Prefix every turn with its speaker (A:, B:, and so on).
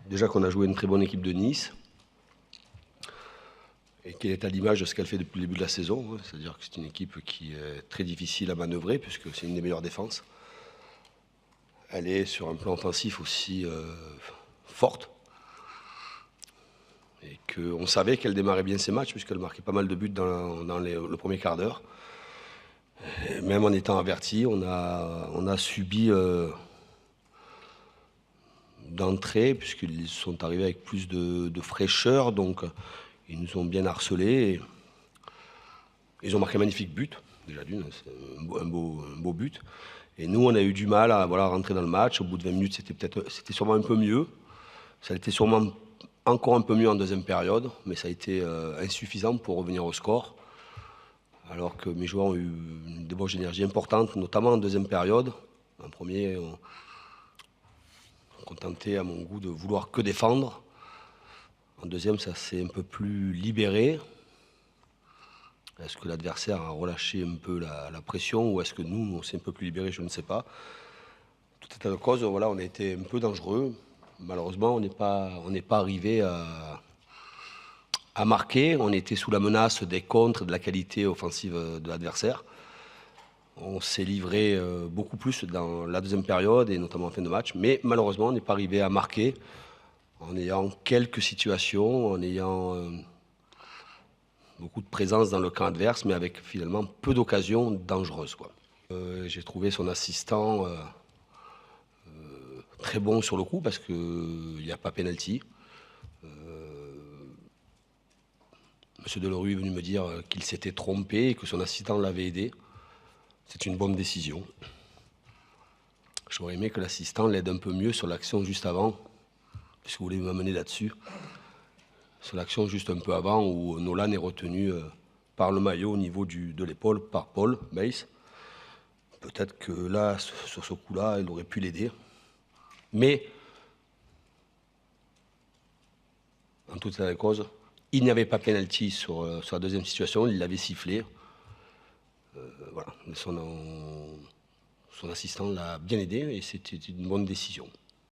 A: déjà qu'on a joué une très bonne équipe de Nice et qu'elle est à l'image de ce qu'elle fait depuis le début de la saison. C'est-à-dire que c'est une équipe qui est très difficile à manœuvrer puisque c'est une des meilleures défenses. Elle est sur un plan offensif aussi forte. Et qu'on savait qu'elle démarrait bien ses matchs puisqu'elle marquait pas mal de buts dans le premier quart d'heure. Même en étant averti, on a subi d'entrée, puisqu'ils sont arrivés avec plus de fraîcheur, donc ils nous ont bien harcelés. Ils ont marqué un magnifique but, déjà d'une, c'est un beau but. Et nous, on a eu du mal à rentrer dans le match. Au bout de 20 minutes, c'était sûrement un peu mieux. Ça a été sûrement encore un peu mieux en deuxième période, mais ça a été insuffisant pour revenir au score. Alors que mes joueurs ont eu une débauche d'énergie importante, notamment en deuxième période. En premier, on contenté à mon goût de vouloir que défendre. En deuxième, ça s'est un peu plus libéré. Est-ce que l'adversaire a relâché un peu la pression ou est-ce que nous, on s'est un peu plus libéré? Je ne sais pas. Tout état de cause, voilà, on a été un peu dangereux. Malheureusement, on n'est pas arrivé à marquer. On était sous la menace des contres et de la qualité offensive de l'adversaire. On s'est livré beaucoup plus dans la deuxième période et notamment en fin de match. Mais malheureusement, on n'est pas arrivé à marquer en ayant quelques situations, en ayant beaucoup de présence dans le camp adverse, mais avec finalement peu d'occasions dangereuses, quoi. J'ai trouvé son assistant très bon sur le coup parce qu'il n'y a pas pénalty. Monsieur Delerue est venu me dire qu'il s'était trompé et que son assistant l'avait aidé. C'est une bonne décision. J'aurais aimé que l'assistant l'aide un peu mieux sur l'action juste avant, puisque vous voulez m'amener là-dessus. Sur l'action juste un peu avant où Nolan est retenu par le maillot au niveau de l'épaule par Paul Bass. Peut-être que là, sur ce coup-là, il aurait pu l'aider. Mais, en toute la cause, il n'y avait pas pénalty sur la deuxième situation, il l'avait sifflé. Voilà. Son assistant l'a bien aidé et c'était une bonne décision.